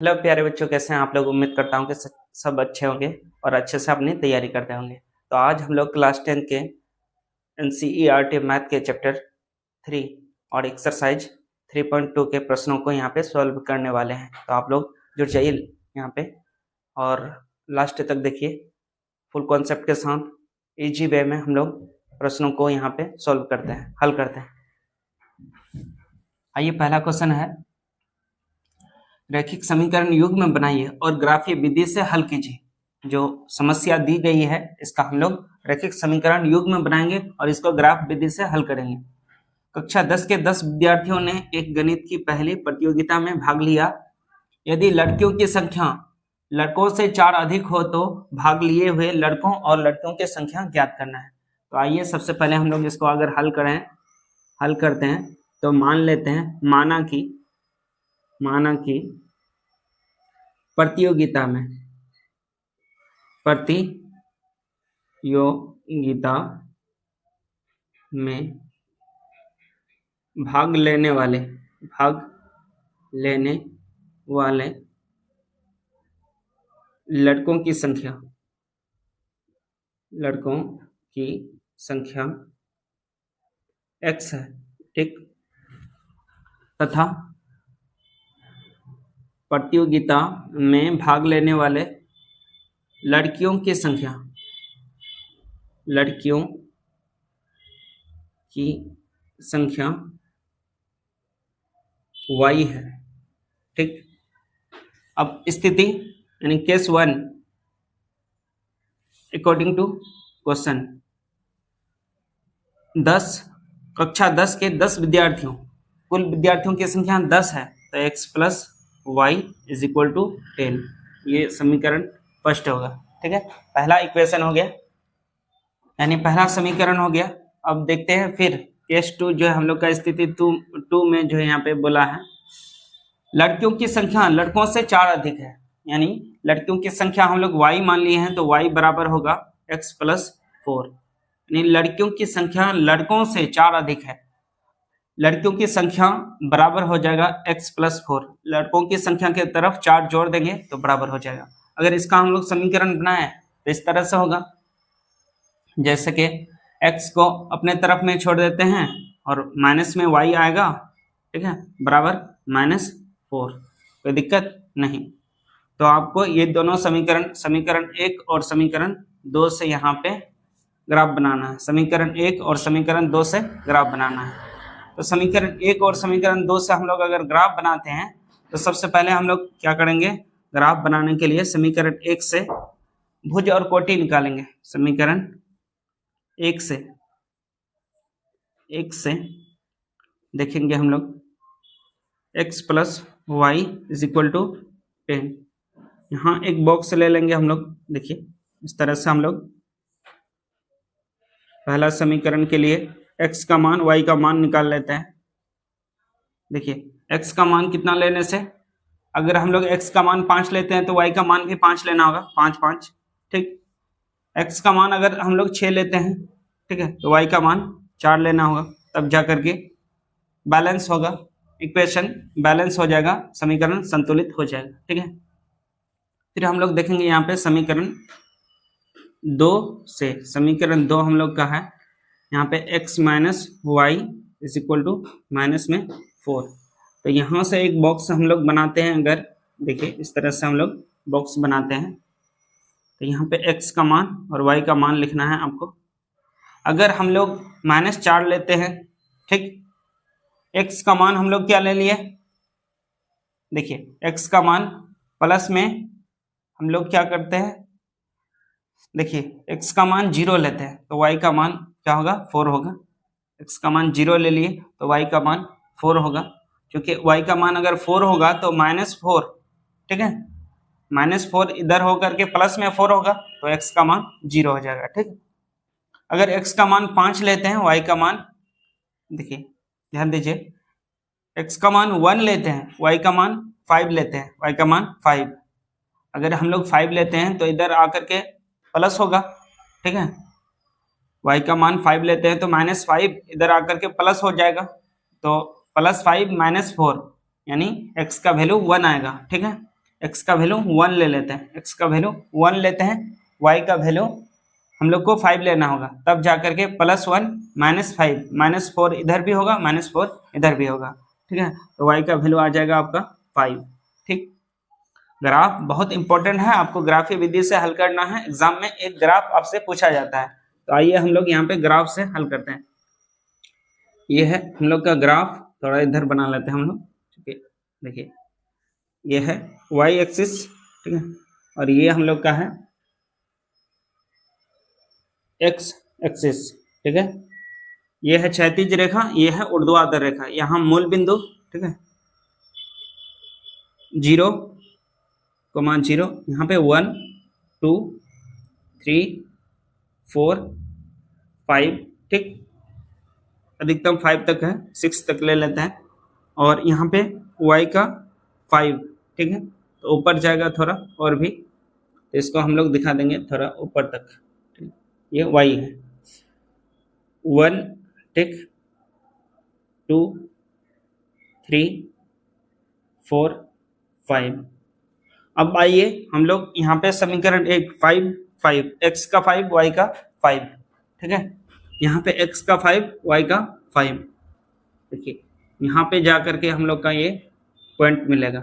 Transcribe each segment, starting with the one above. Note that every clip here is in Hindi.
हेलो प्यारे बच्चों, कैसे हैं आप लोग। उम्मीद करता हूँ कि सब अच्छे होंगे और अच्छे से अपनी तैयारी करते होंगे। तो आज हम लोग क्लास 10 के NCERT मैथ के चैप्टर 3 और एक्सरसाइज 3.2 के प्रश्नों को यहाँ पे सॉल्व करने वाले हैं। तो आप लोग जुड़ जाइए यहाँ पे और लास्ट तक देखिए। फुल कॉन्सेप्ट के साथ इजी वे में हम लोग प्रश्नों को यहाँ पे सॉल्व करते हैं, हल करते हैं। आइए, पहला क्वेश्चन है, रैखिक समीकरण युग्म बनाइए और ग्राफीय विधि से हल कीजिए। जो समस्या दी गई है इसका हम लोग रैखिक समीकरण युग्म बनाएंगे और इसको ग्राफ विधि से हल करेंगे। कक्षा 10 के 10 विद्यार्थियों ने एक गणित की पहली प्रतियोगिता में भाग लिया। यदि लड़कियों की संख्या लड़कों से 4 अधिक हो तो भाग लिए हुए लड़कों और लड़कियों की संख्या ज्ञात करना है। तो आइए सबसे पहले हम लोग इसको अगर हल करते हैं तो मान लेते हैं, माना कि प्रतियोगिता में भाग लेने वाले लड़कों की संख्या x है, ठीक, तथा प्रतियोगिता में भाग लेने वाले लड़कियों की संख्या y है, ठीक। अब स्थिति यानी केस 1, अकॉर्डिंग टू क्वेश्चन, कक्षा 10 के 10 विद्यार्थियों, कुल विद्यार्थियों की संख्या 10 है, तो x plus y is equal to 10। ये समीकरण फर्स्ट होगा, ठीक है। पहला इक्वेशन हो गया, यानी पहला समीकरण हो गया। अब देखते हैं फिर केस 2 जो है हम लोग का, स्थिति 2 में जो है यहाँ पे बोला है, लड़कियों की संख्या लड़कों से 4 अधिक है, यानी लड़कियों की संख्या हम लोग y मान लिए हैं, तो y बराबर होगा x प्लस 4, यानी लड़कियों की संख्या लड़कों से 4 अधिक है, लड़कियों की संख्या बराबर हो जाएगा x प्लस 4। लड़कों की संख्या के तरफ 4 जोड़ देंगे तो बराबर हो जाएगा। अगर इसका हम लोग समीकरण बनाए तो इस तरह से होगा, जैसे कि x को अपने तरफ में छोड़ देते हैं और माइनस में y आएगा, ठीक है, बराबर -4, कोई दिक्कत नहीं। तो आपको ये दोनों समीकरण 1 और समीकरण 2 से यहाँ पे ग्राफ बनाना है। समीकरण 1 और समीकरण 2 से ग्राफ बनाना है। तो समीकरण 1 और समीकरण 2 से हम लोग अगर ग्राफ बनाते हैं तो सबसे पहले हम लोग क्या करेंगे, ग्राफ बनाने के लिए समीकरण 1 से भुज और कोटि निकालेंगे। समीकरण 1 से देखेंगे हम लोग x plus y is equal to 10। यहाँ एक बॉक्स ले लेंगे हम लोग, देखिए इस तरह से हम लोग पहला समीकरण के लिए x का मान y का मान निकाल लेते हैं। देखिए x का मान कितना लेने से, अगर हम लोग x का मान 5 लेते हैं तो y का मान भी 5 लेना होगा, 5 5, ठीक। x का मान अगर हम लोग 6 लेते हैं, ठीक है, तो y का मान 4 लेना होगा, तब जा करके बैलेंस होगा, इक्वेशन बैलेंस हो जाएगा, समीकरण संतुलित हो जाएगा, ठीक है। फिर हम लोग देखेंगे यहाँ पे समीकरण 2 हम लोग का है, यहाँ पे x minus y is equal to -4। तो यहाँ से एक बॉक्स हम लोग बनाते हैं, अगर देखिए इस तरह से हम लोग बॉक्स बनाते हैं, तो यहाँ पे x का मान और y का मान लिखना है आपको। अगर हम लोग -4 लेते हैं, ठीक, x का मान हम लोग क्या ले लिए, देखिए x का मान प्लस में हम लोग क्या करते हैं, देखिए x का मान 0 लेते हैं तो y का मान क्या होगा, 4 होगा। x का मान 0 ले लिए तो y का मान 4 होगा, क्योंकि y का मान अगर 4 होगा तो -4, ठीक है, -4 इधर होकर के प्लस में 4 होगा तो x का मान 0 हो जाएगा, ठीक। अगर x का मान 5 लेते हैं, y का मान, देखिए ध्यान दीजिए, x का मान 1 लेते हैं, y का मान 5 लेते हैं, y का मान 5। अगर हम लोग 5 लेते हैं तो इधर आकर के प्लस होगा, ठीक है, y का मान 5 लेते हैं तो -5 इधर आकर के प्लस हो जाएगा, तो +5 -4 यानी x का वैल्यू 1 आएगा, ठीक है। x का वैल्यू 1 ले लेते हैं, x का वैल्यू 1 लेते हैं, y का वैल्यू हम लोग को 5 लेना होगा, तब जाकर के +1 -5 -4 इधर भी होगा, -4 इधर भी होगा, ठीक है। तो y का वैल्यू आ जाएगा आपका 5, ठीक। ग्राफ बहुत इंपॉर्टेंट है, आपको ग्राफीय विधि से हल करना है। एग्जाम में एक ग्राफ आपसे पूछा जाता है, तो आइए हम लोग यहाँ पे ग्राफ से हल करते हैं। ये है हम लोग का ग्राफ, थोड़ा इधर बना लेते हैं हम लोग, ठीक है। देखिए ये है y एक्सिस, ठीक है, और ये हम लोग का है x एक्सिस, ठीक है। ये है क्षैतिज रेखा, ये है ऊर्ध्वाधर रेखा। यहाँ मूल बिंदु, ठीक है, 0, 0, यहाँ पे 1 2 3 4 5, ठीक, अधिकतम 5 तक है, 6 तक ले लेते हैं। और यहाँ पे y का 5, ठीक है, तो ऊपर जाएगा थोड़ा और भी, तो इसको हम लोग दिखा देंगे थोड़ा ऊपर तक, ठीक? ये y है 1, ठीक, 2 3 4 5। अब आइए हम लोग यहाँ पे समीकरण 1 5 5, x का 5 y का 5, ठीक है। यहाँ पे x का 5 y का 5, देखिए यहाँ पे जा करके हम लोग का ये पॉइंट मिलेगा,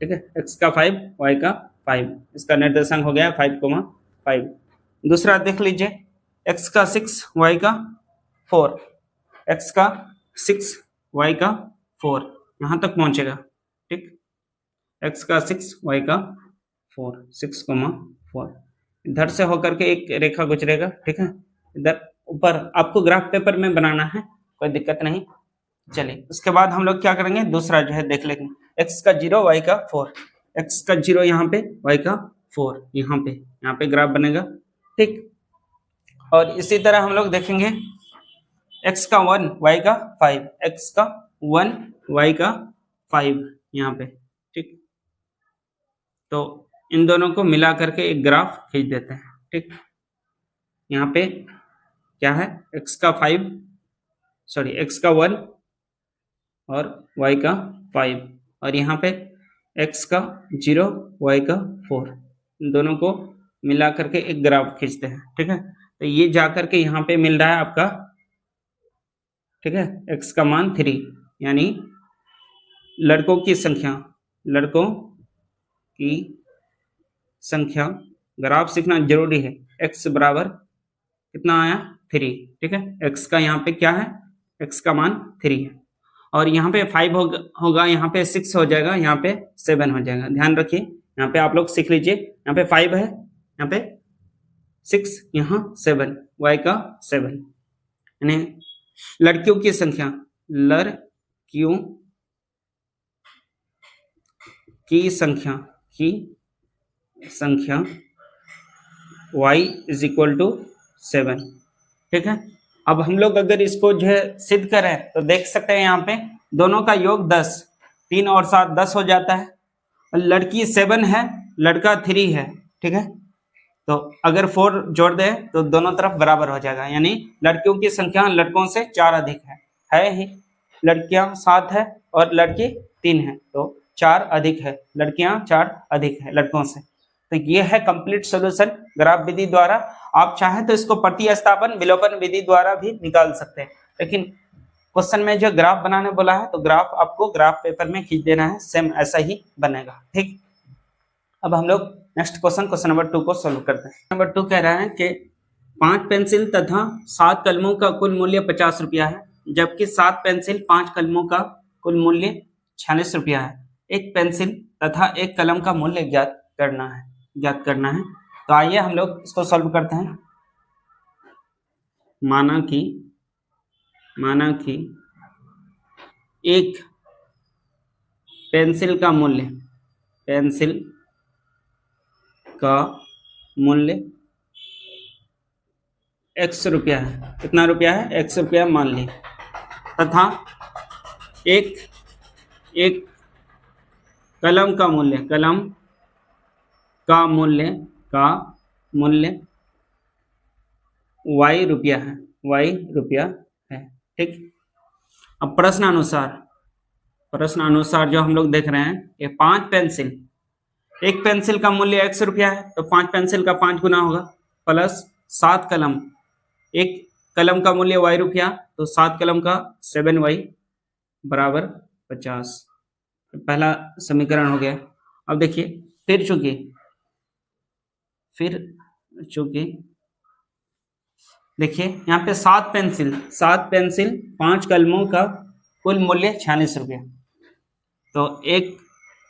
ठीक है, x का 5 y का 5, इसका निर्देशांक हो गया 5,5। दूसरा देख लीजिए, x का 6 y का 4, x का 6 y का 4 यहाँ तक पहुंचेगा, ठीक, x का 6 y का 4, 6,4 इधर से होकर के एक रेखा गुजरेगा, ठीक है, इधर ऊपर आपको ग्राफ पेपर में बनाना है, कोई दिक्कत नहीं। चलिए उसके बाद हम लोग क्या करेंगे, दूसरा जो है देख लेंगे, x का 0 y का 4, x का 0 यहाँ पे y का 4 यहाँ पे ग्राफ बनेगा, ठीक। और इसी तरह हम लोग देखेंगे x का 1 y का 5, x का 1 y का 5 यहाँ पे, ठीक। तो इन दोनों को मिला करके एक ग्राफ खींच देते हैं, ठीक। यहाँ पे क्या है, x का 1 और y का 5, और यहाँ पे x का 0 y का 4, इन दोनों को मिला करके एक ग्राफ खींचते हैं, ठीक है। तो ये जा करके यहाँ पे मिल रहा है आपका, ठीक है, x का मान 3, यानी लड़कों की संख्या ग्राफ सीखना जरूरी है। x बराबर कितना आया 3, ठीक है, x का यहाँ पे क्या है, x का मान 3 है, और यहाँ पे 5 होगा, यहाँ पे 6 हो जाएगा, यहाँ पे 7 हो जाएगा। ध्यान रखिए, यहाँ पे आप लोग सीख लीजिए, यहाँ पे 5 है, यहाँ पे 6, यहाँ 7, y का 7, यानी लड़कियों की संख्या y इज इक्वल टू 7, ठीक है। अब हम लोग अगर इसको जो है सिद्ध करें तो देख सकते हैं, यहाँ पे दोनों का योग 10, 3 और 7 10 हो जाता है, लड़की 7 है, लड़का 3 है, ठीक है। तो अगर 4 जोड़ दे तो दोनों तरफ बराबर हो जाएगा, यानी लड़कियों की संख्या लड़कों से 4 अधिक है ही, लड़कियां 7 है और लड़की 3 है, तो 4 अधिक है, लड़कियां 4 अधिक है लड़कों से। तो ये है कंप्लीट सॉल्यूशन ग्राफ विधि द्वारा। आप चाहें तो इसको प्रतिस्थापन विलोपन विधि द्वारा भी निकाल सकते हैं, लेकिन क्वेश्चन में जो ग्राफ बनाने बोला है तो ग्राफ आपको ग्राफ पेपर में खींच देना है, सेम ऐसा ही बनेगा, ठीक। अब हम लोग नेक्स्ट क्वेश्चन नंबर 2 को सोल्व करते हैं। नंबर 2 कह रहा है कि 5 पेंसिल तथा 7 कलमों का कुल मूल्य 50 रुपया है, जबकि 7 पेंसिल 5 कलमों का कुल मूल्य 46 रुपया है। एक पेंसिल तथा एक कलम का मूल्य ज्ञात करना है। तो आइए हम लोग इसको सॉल्व करते हैं। माना कि एक पेंसिल का मूल्य x रुपया है। कितना रुपया है? x रुपया मान ली, तथा एक कलम का मूल्य y रुपया है, ठीक। अब प्रश्न अनुसार जो हम लोग देख रहे हैं, ये 5 पेंसिल एक पेंसिल का मूल्य x रुपया है तो 5 पेंसिल का 5 गुना होगा, प्लस 7 कलम, एक कलम का मूल्य y रुपया तो 7 कलम का 7y बराबर 50। पहला समीकरण हो गया। अब देखिए फिर चूंकि देखिए यहाँ पे 7 पेंसिल 5 कलमों का कुल मूल्य 46 रुपया। तो एक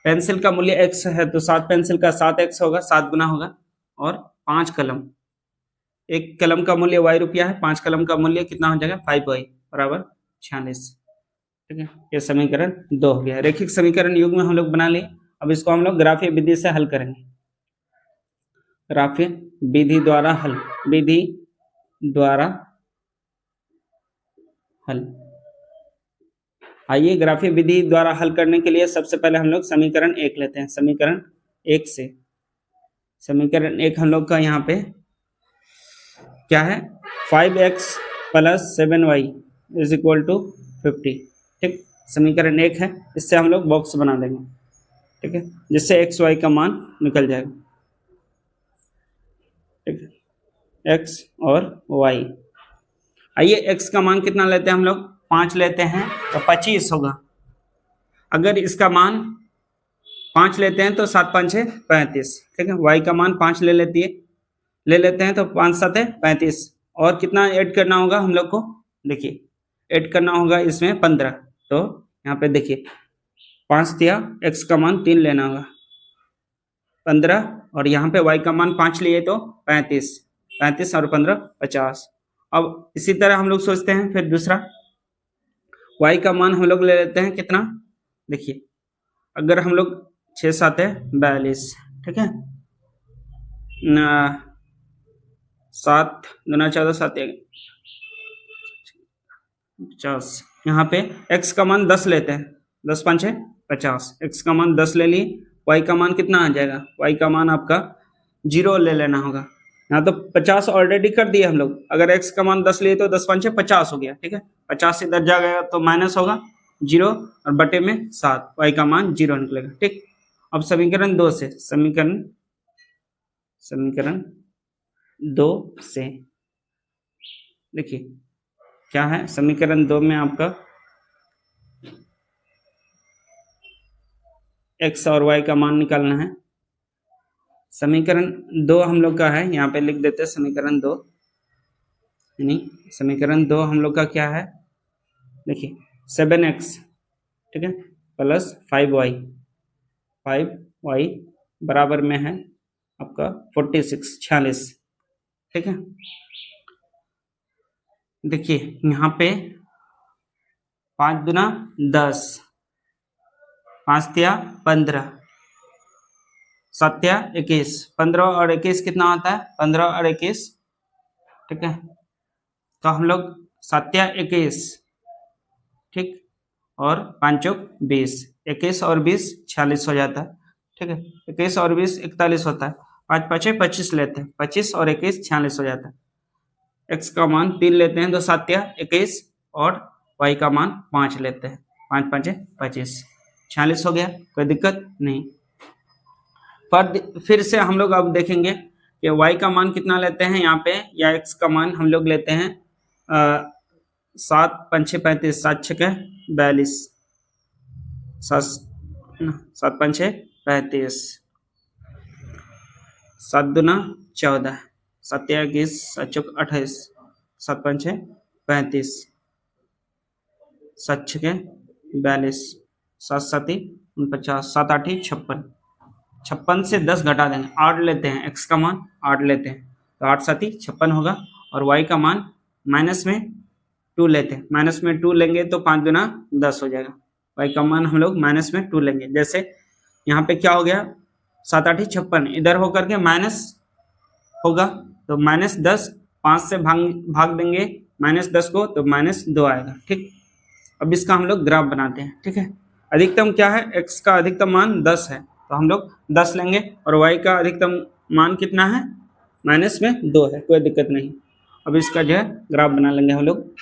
पेंसिल का मूल्य x है तो 7 पेंसिल का 7x होगा, 7 गुना होगा, और 5 कलम, एक कलम का मूल्य y रुपया है, 5 कलम का मूल्य कितना हो जाएगा 5y बराबर 46। ठीक है, ये समीकरण 2 हो गया। रैखिक समीकरण युग्म हम लोग बना लिए। अब इसको हम लोग ग्राफीय विधि से हल करेंगे। ग्राफीय विधि द्वारा हल। आइए ग्राफीय विधि द्वारा हल करने के लिए सबसे पहले हम लोग समीकरण 1 लेते हैं। समीकरण 1 हम लोग का यहाँ पे क्या है, 5x plus 7y is equal to 50। ठीक, समीकरण 1 है, इससे हम लोग बॉक्स बना देंगे। ठीक है, जिससे एक्स वाई का मान निकल जाएगा। ठीक है, x और y। आइए x का मान कितना लेते हैं हम लोग, 5 लेते हैं तो 25 होगा। अगर इसका मान 5 लेते हैं तो 7 5 है 35। ठीक है, y का मान 5 ले लेते हैं तो 5 7 है 35। और कितना ऐड करना होगा हम लोग को, देखिए ऐड करना होगा इसमें 15। तो यहाँ पे देखिए 5 दिया, x का मान 3 लेना होगा, 15, और यहाँ पे y का मान 5 लिए तो 35 और 15 50। अब इसी तरह हम लोग सोचते हैं फिर दूसरा, y का मान हम लोग ले लेते हैं कितना, देखिए अगर हम लोग 6 7 है 42। ठीक है, 7 गुना 14 7 50। यहाँ पे x का मान 10 लेते हैं, 10 5 है 50, x का मान 10 ले लिए, y का मान कितना आ जाएगा, y का मान आपका 0 ले लेना होगा। यहाँ तो 50 ऑलरेडी कर दिए हम लोग, अगर x का मान 10 लिए तो 10 5 50 हो गया। ठीक है, 50 इधर जा गया तो माइनस होगा 0 और बटे में 7, y का मान 0 निकलेगा। ठीक, अब समीकरण 2 से समीकरण 2 से देखिए क्या है, समीकरण 2 में आपका x और y का मान निकालना है। समीकरण 2 हम लोग का है, यहाँ पे लिख देते हैं समीकरण 2, यानी समीकरण 2 हम लोग का क्या है, देखिए 7x, ठीक है, प्लस 5y बराबर में है आपका 46। ठीक है, देखिए यहाँ पे 5 दुना 10, 5 तिया 15, 7 तिया 21, 15 और 21 कितना होता है, 15 और 21। ठीक है, तो हम लोग 7 तिया 21, ठीक, और 5 चौक 20, 21 और 20 46 हो जाता है। ठीक है, 21 और 20 41 होता है, 5 5 25 लेते हैं, 25 और 21 46 हो जाता है। x का मान 3 लेते हैं तो 7 तिया 21, और y का मान 5 लेते हैं, 5 5 25, 46 हो गया, कोई दिक्कत नहीं। पर फिर से हम लोग अब देखेंगे कि y का मान कितना लेते हैं यहाँ पे, या x का मान हम लोग लेते हैं 7 5 35, 7 6 42, 7 5 35, 7 दूना 14, 7 21, 7 चौक 28, 7 5 35, 7 6 42, 7 7 49, 7 8 56। 56 से 10 घटा देंगे, 8 लेते हैं, x का मान 8 लेते हैं तो 8 7 56 होगा, और y का मान माइनस में 2 लेते हैं, माइनस में 2 लेंगे तो 5 दुना 10 हो जाएगा। y का मान हम लोग माइनस में 2 लेंगे, जैसे यहाँ पे क्या हो गया 7 8 56, इधर होकर के माइनस होगा तो माइनस 10, 5 से भाग देंगे माइनस 10 को तो माइनस 2 आएगा। ठीक, अब इसका हम लोग ग्राफ बनाते हैं। ठीक है, अधिकतम क्या है, x का अधिकतम मान 10 है तो हम लोग 10 लेंगे, और y का अधिकतम मान कितना है, माइनस में 2 है, कोई दिक्कत नहीं। अब इसका जो है ग्राफ बना लेंगे हम लोग,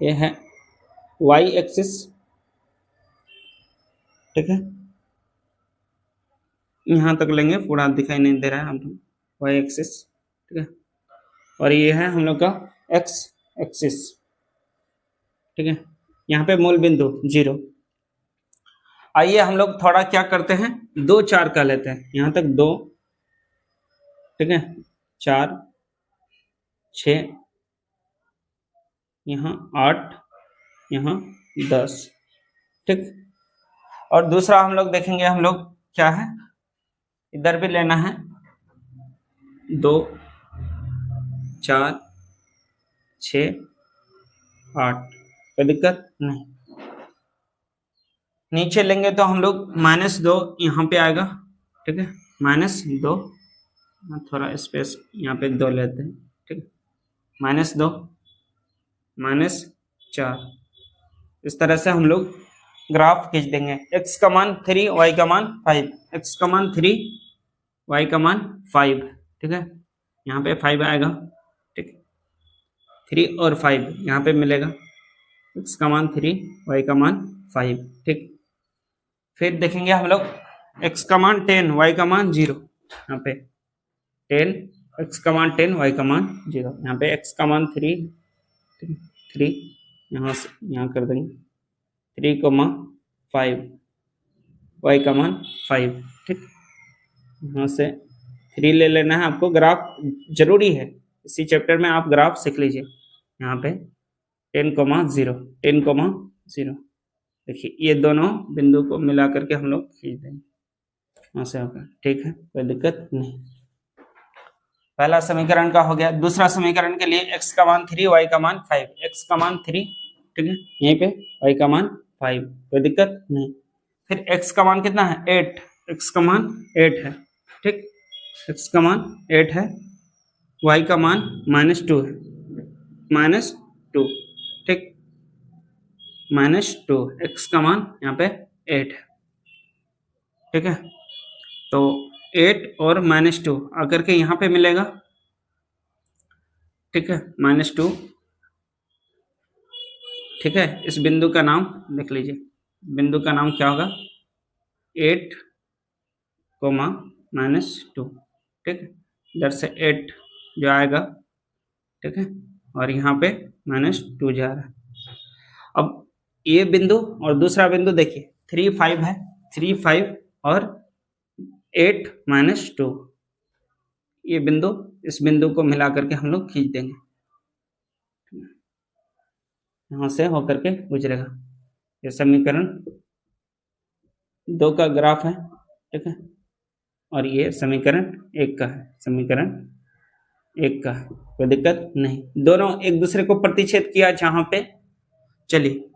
ये है y एक्सिस, ठीक है, यहाँ तक लेंगे, पूरा दिखाई नहीं दे रहा है हम लोग, वाई एक्सिस, ठीक है, और ये है हम लोग का एक्स एक्सिस, ठीक है। यहाँ पे मूल बिंदु 0। आइए हम लोग थोड़ा क्या करते हैं, 2 4 का लेते हैं, यहाँ तक 2, ठीक है, 4 6, यहाँ 8, यहाँ 10, ठीक। और दूसरा हम लोग देखेंगे, हम लोग क्या है, इधर भी लेना है 2 4 6 8, कोई दिक्कत नहीं। नीचे लेंगे तो हम लोग -2 यहाँ पे आएगा, ठीक है, -2, थोड़ा स्पेस यहाँ पे 2 लेते हैं, ठीक, -2 -4, इस तरह से हम लोग ग्राफ खींच देंगे। x का मान 3, y का मान 5, x का मान 3, y का मान 5, ठीक है, यहाँ पे 5 आएगा, ठीक, 3 और 5 यहाँ पे मिलेगा, x का मान 3, y का मान 5, ठीक। फिर देखेंगे हम लोग x का मान 10, y का मान 0, यहाँ पे 10, x का मान 10, y का मान 0, यहाँ पे x का मान 3, 3 यहाँ से यहाँ कर देंगे 3,5, y का मान 5, ठीक, यहाँ से 3 ले लेना है आपको। ग्राफ जरूरी है, इसी चैप्टर में आप ग्राफ सीख लीजिए। यहाँ पे 10,0, 10,0, देखिए ये दोनों बिंदु को मिला करके हम लोग खींच देंगे, यहाँ से होगा, ठीक है, कोई दिक्कत नहीं। पहला समीकरण का हो गया। दूसरा समीकरण के लिए x का मान 3, y का मान 5, x का मान 3, ठीक है, यहीं पे y का मान 5, कोई दिक्कत नहीं। फिर x का मान कितना है, 8, x का मान 8 है, ठीक, x का मान 8 है, y का मान -2 है, -2, ठीक, -2, x का मान यहाँ पे 8 है, ठीक है। तो 8 और -2 आकर के यहाँ पे मिलेगा, ठीक है, -2, ठीक है। इस बिंदु का नाम देख लीजिए, बिंदु का नाम क्या होगा, 8, -2, ठीक है, इधर से 8 जो आएगा, ठीक है, और यहाँ पे -2 जा रहा है। अब ये बिंदु और दूसरा बिंदु देखिए, 3 5 है, 3 5 और 8 -2, ये बिंदु इस बिंदु को मिला करके हम लोग खींच देंगे, यहाँ से होकर के गुजरेगा। ये समीकरण 2 का ग्राफ है, ठीक है, और ये समीकरण 1 का है, समीकरण 1 का है, कोई दिक्कत नहीं। दोनों एक दूसरे को प्रतिच्छेद किया जहाँ पे। चलिए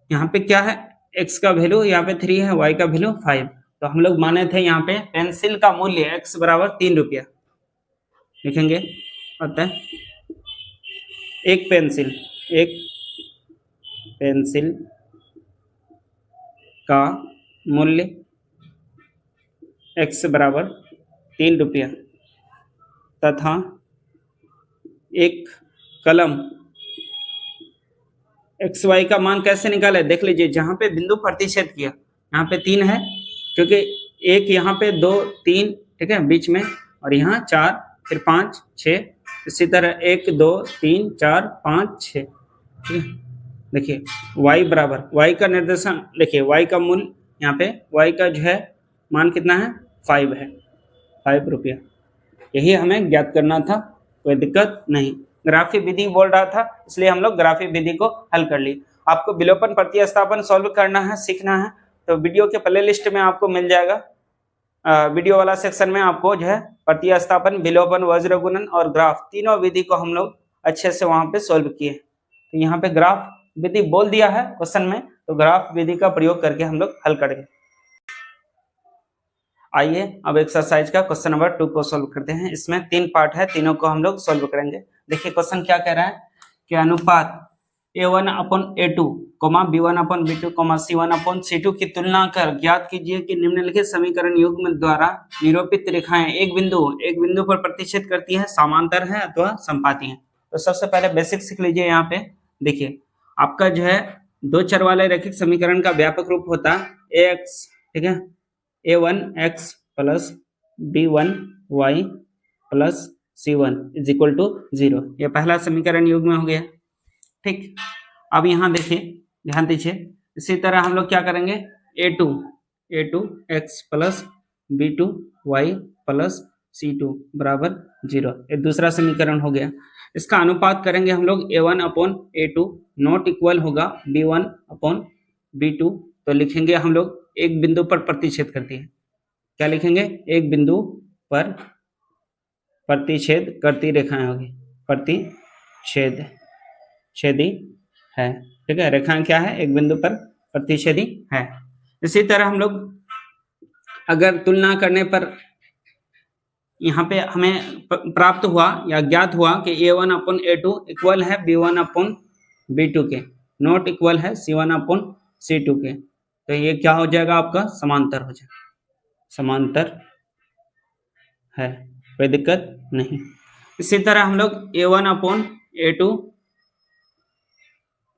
यहाँ पे क्या है, x का वैल्यू यहाँ पे 3 है, y का वैल्यू 5, तो हम लोग माने थे यहाँ पे पेंसिल का मूल्य x बराबर 3 रुपया लिखेंगे, होता है एक पेंसिल का मूल्य x बराबर 3 रुपया तथा एक कलम XY का मान कैसे निकाले, देख लीजिए, जहाँ पे बिंदु प्रतिच्छेद किया यहाँ पे 3 है, क्योंकि एक यहाँ पे 2 3, ठीक है, बीच में, और यहाँ 4, फिर 5 6, इसी तरह 1 2 3 4 5 6, ठीक है। देखिए y बराबर, y का निर्देशन देखिए, y का मूल्य यहाँ पे y का जो है मान कितना है, 5 है, 5 रुपया, यही हमें ज्ञात करना था, कोई दिक्कत नहीं। ग्राफी विधि बोल रहा था, इसलिए हम लोग ग्राफी विधि को हल कर ली। आपको विलोपन प्रतिस्थापन सॉल्व करना है, सीखना है, तो वीडियो के प्ले लिस्ट में आपको मिल जाएगा। वीडियो वाला सेक्शन में आपको जो है प्रतिस्थापन, विलोपन, वज्र गुणन और ग्राफ तीनों विधि को हम लोग अच्छे से वहां पे सॉल्व किए। तो यहाँ पे ग्राफ विधि बोल दिया है क्वेश्चन में, तो ग्राफ विधि का प्रयोग करके हम लोग हल करेंगे। आइए अब एक्सरसाइज का क्वेश्चन नंबर 2 को सॉल्व करते हैं। इसमें 3 पार्ट है, तीनों को हम लोग सॉल्व करेंगे। देखिए क्वेश्चन क्या कह रहा है कि अनुपात A1/A2, B1/B2, C1/C2 की तुलना कर ज्ञात कीजिए कि निम्नलिखित समीकरण युग्म द्वारा निरूपित रेखाएं एक बिंदु पर प्रतिच्छेद करती है, समांतर है अथवा संपाती है। तो सबसे पहले बेसिक सीख लीजिए। यहाँ पे देखिए आपका जो है 2 चर वाले रैखिक समीकरण का व्यापक रूप होता है AX, ठीक है, A1x plus b1 y plus c1 is equal to 0। ये पहला समीकरण युग्म हो गया। ठीक, अब यहाँ देखिए, ध्यान दीजिए, इसी तरह हम लोग क्या करेंगे, a2 x plus b2 y plus c2 बराबर 0, ये दूसरा समीकरण हो गया। इसका अनुपात करेंगे हम लोग a1 upon a2 not equal होगा b1 अपॉन b2, तो लिखेंगे हम लोग एक बिंदु पर प्रतिच्छेद करती है। क्या लिखेंगे, एक बिंदु पर प्रतिच्छेद करती रेखाएं होगी, प्रतिच्छेद छेदी है। ठीक है, रेखाएं क्या है, एक बिंदु पर प्रतिच्छेदी है। इसी तरह हम लोग अगर तुलना करने पर यहाँ पे हमें प्राप्त हुआ या ज्ञात हुआ कि a1 अपॉन a2 इक्वल है b1 अपॉन b2 के, नॉट इक्वल है c1 अपॉन c2 के, तो ये क्या हो जाएगा, आपका समांतर हो जाएगा, समांतर है, कोई दिक्कत नहीं। इसी तरह हम लोग a1 अपॉन a2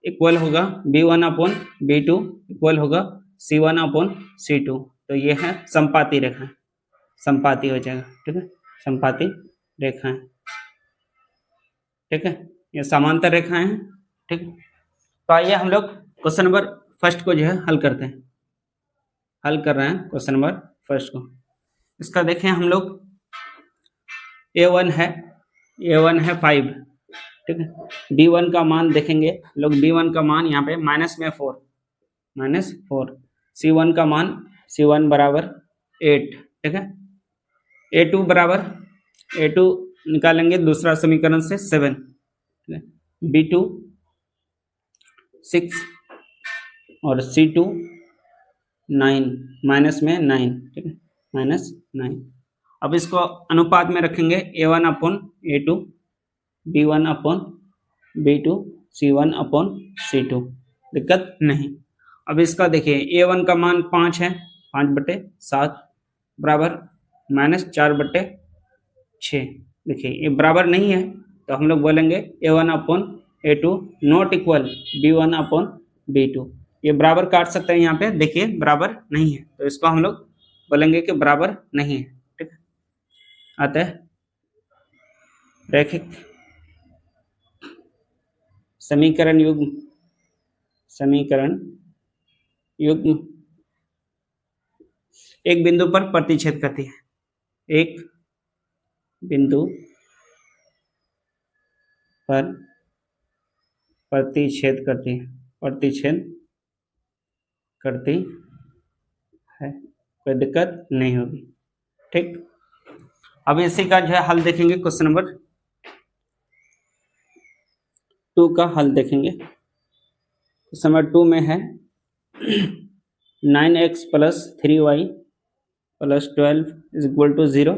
इक्वल होगा b1 अपॉन b2 इक्वल होगा c1 अपॉन c2, तो ये है संपाती रेखा, संपाती हो जाएगा। ठीक है, संपाती रेखाएं, ठीक है, ये समांतर रेखाएं हैं। ठीक, तो आइए हम लोग क्वेश्चन नंबर फर्स्ट को जो है हल करते हैं। हल कर रहे हैं क्वेश्चन नंबर फर्स्ट को। इसका देखें हम लोग, a1 है 5। ठीक है, b1 का मान देखेंगे लोग, b1 का मान यहाँ पे माइनस 4, c1 का मान c1 बराबर 8। ठीक है, a2 बराबर, a2 निकालेंगे दूसरा समीकरण से 7, b2 6 और c2 9, माइनस में 9। ठीक है, -9। अब इसको अनुपात में रखेंगे a1 upon a2, b1 upon b2, c1 upon c2, दिक्कत नहीं। अब इसका देखिए a1 का मान 5 है, 5/7 बराबर -4/6। देखिए ये बराबर नहीं है, तो हम लोग बोलेंगे a1 upon a2 not equal b1 upon b2। ये बराबर काट सकते हैं, यहाँ पे देखिए बराबर नहीं है, तो इसको हम लोग बोलेंगे कि बराबर नहीं है। ठीक है, आता है रैखिक समीकरण युग्म एक बिंदु पर प्रतिच्छेद करती है, एक बिंदु पर प्रतिच्छेद करती है, कोई दिक्कत नहीं होगी। ठीक, अब इसी का जो है हल देखेंगे, क्वेश्चन नंबर 2 का हल देखेंगे। क्वेश्चन नंबर 2 में है 9x plus 3y plus 12 is equal to 0,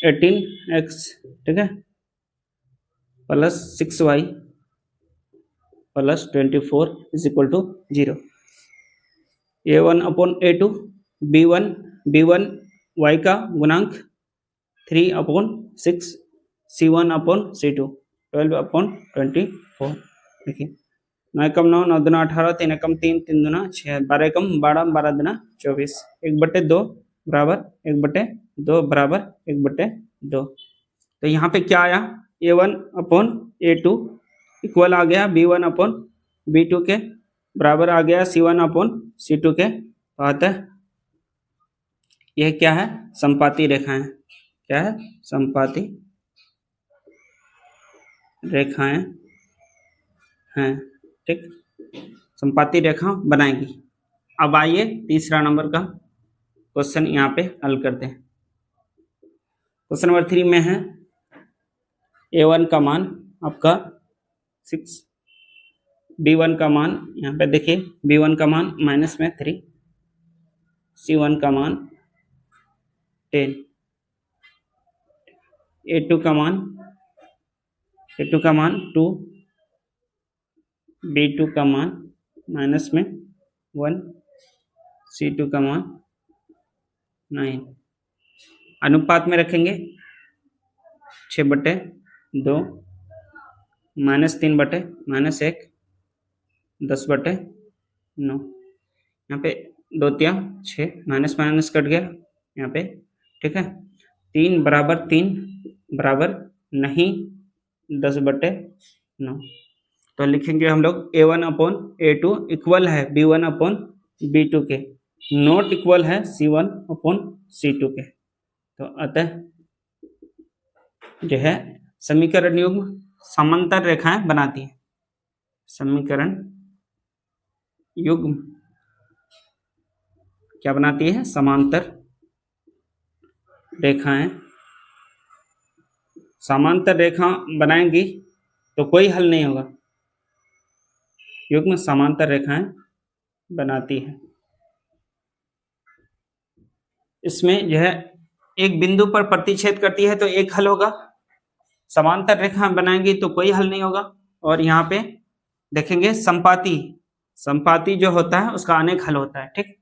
18x, ठीक है, plus 6y plus 24 is equal to 0। a1 upon a2, b1 y का गुणांक 3 upon 6, c1 upon c2 12 upon 24। देखिए 9 एकम 9, 9 दूना 18, 3 एकम 3, 3 दूना 6, 12 एकम 12, 12 दूना 24, 1/2 बराबर 1/2 बराबर 1/2। तो यहाँ पे क्या आया, a1 अपॉन a2 इक्वल आ गया b1 अपॉन b2 के, बराबर आ गया c1 अपॉन c2 के। तो आता है यह क्या है, संपाती रेखाएं, क्या है, संपाती रेखाएं हैं। ठीक, संपाती रेखा बनाएंगी। अब आइए तीसरा नंबर का क्वेश्चन यहाँ पे हल करते हैं। क्वेश्चन नंबर 3 में है a1 का मान आपका 6, b1 का मान यहाँ पे देखिए, b1 का मान माइनस में 3, c1 का मान 10, a2 का मान 2, b2 का मान माइनस में 1, c2 का मान 9। अनुपात में रखेंगे 6/2, -3/-1, 10/9। यहाँ पे 2 तिया 6, माइनस माइनस कट गया, यहाँ पे, ठीक है। 3 बराबर 3 बराबर नहीं 10/9। तो लिखेंगे हम लोग A1 अपॉन A2 इक्वल है B1 अपॉन B2 के, नॉट इक्वल है C1 अपॉन C2 के। तो अतः जो है समीकरण युग्म समांतर रेखाएं बनाती है। समीकरण युग्म क्या बनाती है? समांतर रेखाएं। समांतर रेखा बनाएंगी तो कोई हल नहीं होगा। युग्म समांतर रेखाएं बनाती है। इसमें यह एक बिंदु पर प्रतिच्छेद करती है तो एक हल होगा, समांतर रेखाएं बनाएंगी तो कोई हल नहीं होगा। और यहाँ पे देखेंगे संपाती जो होता है उसका अनेक हल होता है, ठीक।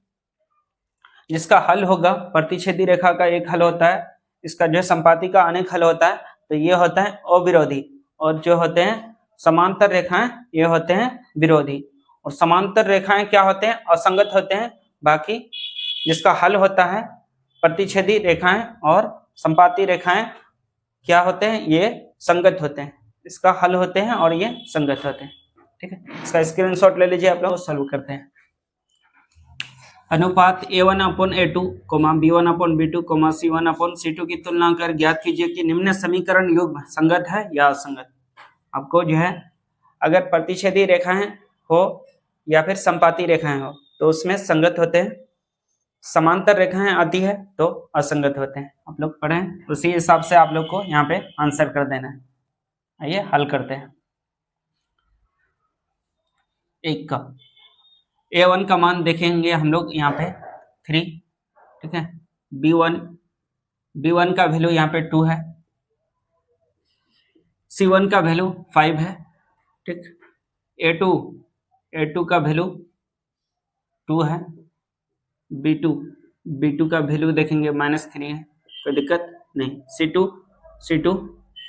जिसका हल होगा प्रतिच्छेदी रेखा का एक हल होता है, इसका जो संपाती का अनेक हल होता है, तो ये होता है अविरोधी। और जो होते हैं समांतर रेखाएं ये होते हैं विरोधी। और समांतर रेखाएं क्या होते हैं? असंगत होते हैं। बाकी जिसका हल होता है प्रतिच्छेदी रेखाएं और संपाती रेखाएं क्या होते हैं? ये संगत होते हैं। इसका हल होते हैं और ये संगत होते हैं, ठीक है। इसका स्क्रीनशॉट ले लीजिए, आप लोग सॉल्व करते हैं। अनुपात A1 upon A2, B1 upon B2, C1 upon C2 की तुलना कर ज्ञात कीजिए कि निम्न समीकरण युग्म संगत है या असंगत। आपको जो है अगर प्रतिच्छेदी रेखाएं हो या फिर संपाती रेखाएं हो तो उसमें संगत होते हैं, समांतर रेखाएं आती है तो असंगत होते हैं। आप लोग पढ़ें, उसी हिसाब से आप लोग को यहाँ पे आंसर कर देना है। आइए हल करते हैं। एक का A1 का मान देखेंगे हम लोग यहाँ पे 3, ठीक है। B1 का वैल्यू यहाँ पे 2 है, C1 का वैल्यू 5 है, ठीक। A2 का वैल्यू 2 है, B2 का वैल्यू देखेंगे -3 है, कोई दिक्कत नहीं। C2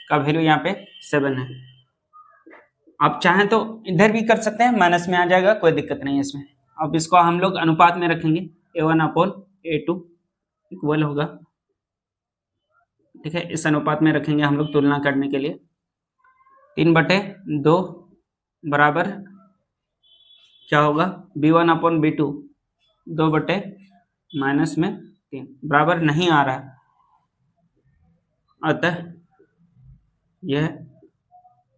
का वैल्यू यहाँ पे 7 है। आप चाहें तो इधर भी कर सकते हैं, माइनस में आ जाएगा, कोई दिक्कत नहीं है इसमें। अब इसको हम लोग अनुपात में रखेंगे, A1 अपॉन A2 इक्वल होगा, ठीक है। इस अनुपात में रखेंगे हम लोग तुलना करने के लिए। 3/2 बराबर क्या होगा? B1 अपॉन B2 2/-3 बराबर नहीं आ रहा है, अतः यह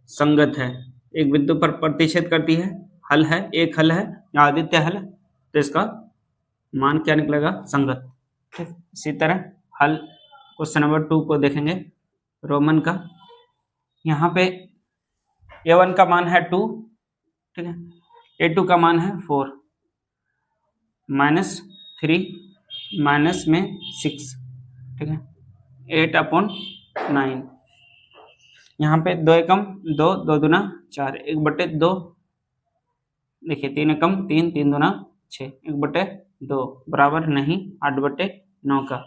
संगत है। एक बिंदु पर प्रतिच्छेद करती है, हल है, एक हल है या आदित्य हल है, तो इसका मान क्या निकलेगा? संगत, ठीक। इसी तरह हल क्वेश्चन नंबर 2 को देखेंगे, रोमन का। यहाँ पे A1 का मान है 2, ठीक है। A2 का मान है 4, -3 माइनस में 6, ठीक है। 8/9। यहाँ पे 2 एकम 2, 2 दूना 4, 1/2 देखिए, 3 एकम 3, 3 दूना 6, 1/2 बराबर नहीं 8/9 का।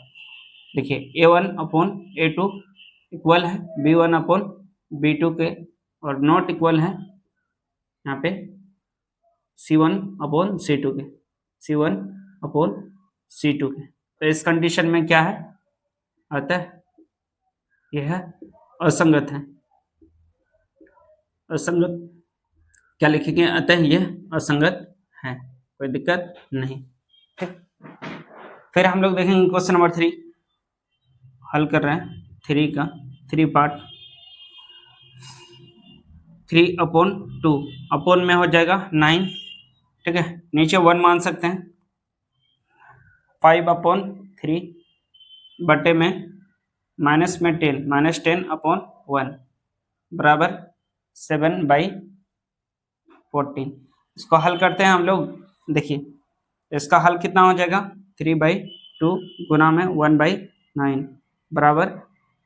देखिए A1 अपॉन A2 इक्वल है B1 अपॉन B2 के और नॉट इक्वल है यहाँ पे C1 अपॉन C2 के, C1 अपॉन C2 के। तो इस कंडीशन में क्या है? अतः यह असंगत है। असंगत क्या लिखेंगे? अतः यह असंगत है, कोई दिक्कत नहीं, ठीक। फिर हम लोग देखेंगे क्वेश्चन नंबर 3, हल कर रहे हैं 3 का 3 पार्ट। 3/2 अपॉन में हो जाएगा 9, ठीक है। नीचे 1 मान सकते हैं। 5/3 बटे में माइनस में 10, -10/1 बराबर 7/14। इसको हल करते हैं हम लोग। देखिए इसका हल कितना हो जाएगा? 3/2 गुना में 1/9 बराबर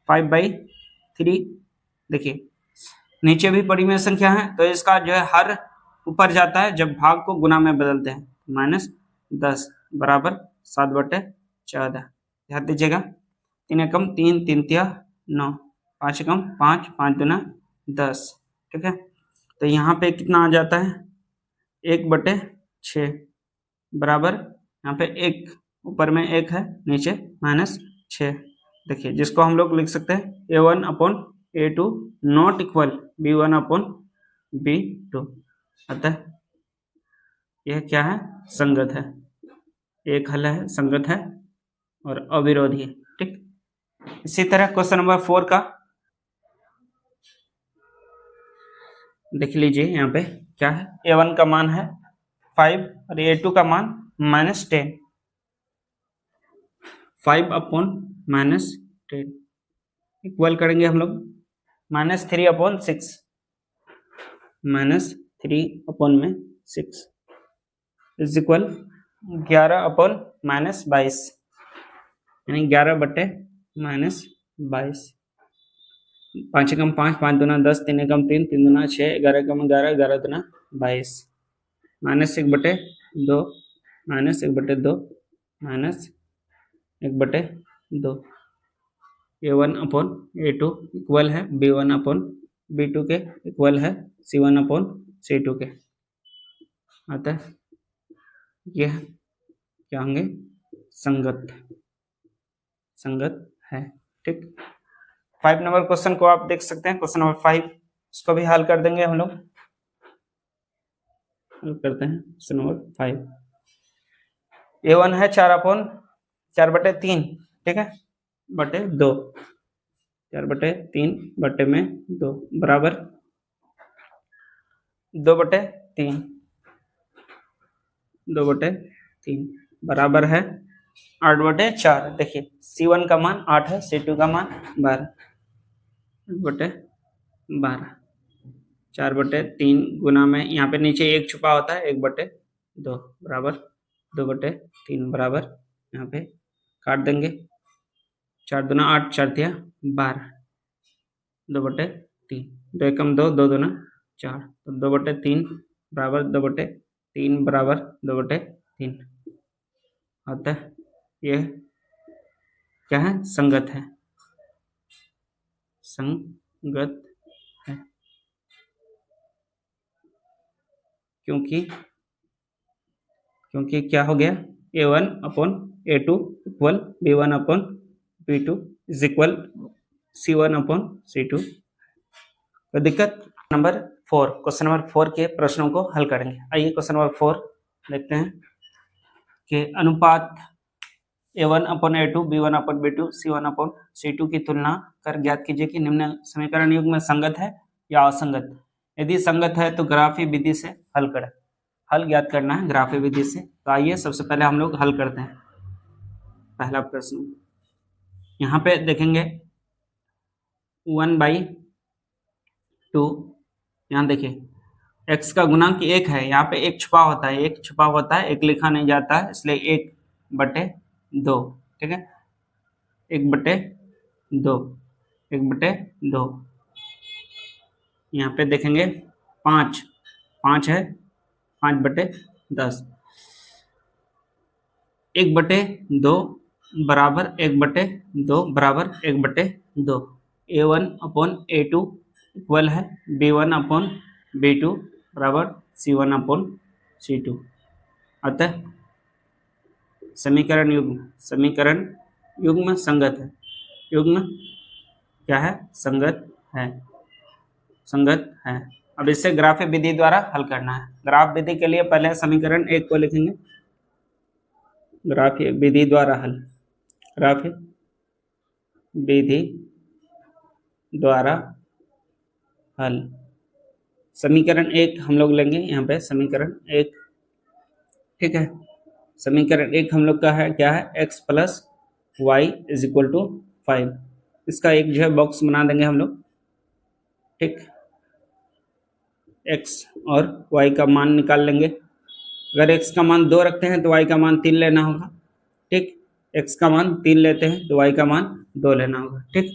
5/3। देखिए नीचे भी परिमेय संख्या है तो इसका जो है हर ऊपर जाता है जब भाग को गुना में बदलते हैं, -10 बराबर 7/14। ध्यान दीजिएगा, 3 एकम 3, 3 तिया 9, 5 एकम 5, 5 दूना 10, ठीक है। तो यहाँ पे कितना आ जाता है? 1/6 बराबर यहाँ पे 1 ऊपर में 1 है, नीचे -6। देखिए, जिसको हम लोग लिख सकते हैं A1/A2 नॉट इक्वल B1/B2। अतः यह क्या है? संगत है। एक हल है, संगत है और अविरोधी है। ठीक। इसी तरह क्वेश्चन नंबर 4 का देख लीजिए। यहाँ पे क्या है? A1 का मान है 5 और A2 का मान -10। 5/-10 इक्वल करेंगे हम लोग -3/6। -3/6 इज इक्वल 11/-22, यानी 11/-22। 5 एकम 5, 5 दूना 10, 3 एकम 3, 3 दूना 6, 11 एकम 11, 11 दूना 22, -1/2, -1/2, -1/2। A1/A2 इक्वल है B1/B2 के, इक्वल है C1/C2 के। अतः यह क्या होंगे? संगत है। ठीक। 5 नंबर क्वेश्चन को आप देख सकते हैं। क्वेश्चन नंबर 5, इसको भी हल कर देंगे हम लोग। हल करते हैं क्वेश्चन नंबर 5। A1 है 4/3, ठीक है, बटे 2, 4/3 बटे में 2 बराबर 2/3, 2/3 बराबर है 8/4। देखिए, C1 का मान 8 है, C2 का मान 12, 8/12। 4/3 गुना में यहाँ पे नीचे 1 छुपा होता है, 1/2 बराबर 2/3 बराबर, यहाँ पे काट देंगे। 4 दूना 8, 4 तिया 12, 2/3, 2 एकम 2, 2 दूना 4, तो 2/3 बराबर 2/3 बराबर 2/3। अतः यह क्या है? संगत है। संगत है क्योंकि क्या हो गया? A1/A2 equal B1/B2 is equal C1/C2। तो दिक्कत नंबर 4, क्वेश्चन नंबर 4 के प्रश्नों को हल करेंगे। आइए क्वेश्चन नंबर 4 देखते हैं कि अनुपात A1/A2 B1/B2 C1/C2 की तुलना कर ज्ञात कीजिए कि निम्न समीकरण युग्म में संगत है या असंगत। यदि संगत है तो ग्राफी विधि से हल करें। हल ज्ञात करना है ग्राफी विधि से। तो आइए सबसे पहले हम लोग हल करते हैं। पहला प्रश्न यहाँ पे देखेंगे 1/2। यहाँ देखिए, x का गुणांक 1 है, यहाँ पे 1 छुपा होता है, 1 छुपा होता है, 1 लिखा नहीं जाता है, इसलिए 1/2। ठीक है, 1/2, 1/2। यहाँ पे देखेंगे 5 है, 5/10, 1/2 बराबर 1/2 बराबर 1/2। A1/A2 इक्वल है B1/B2 बराबर C1/C2। अतः समीकरण युग्म संगत है। युग्म क्या है? संगत है। अब इसे ग्राफी विधि द्वारा हल करना है। ग्राफ विधि के लिए पहले समीकरण 1 को लिखेंगे। ग्राफी विधि द्वारा हल, ग्राफी विधि द्वारा हल। समीकरण 1 हम लोग लेंगे यहाँ पे, समीकरण 1, ठीक है। समीकरण 1 हम लोग का है क्या है? x + y = 5। इसका एक जो है बॉक्स बना देंगे हम लोग, ठीक। x और y का मान निकाल लेंगे। अगर x का मान 2 रखते हैं तो y का मान 3 लेना होगा, ठीक। x का मान 3 लेते हैं तो y का मान 2 लेना होगा, ठीक।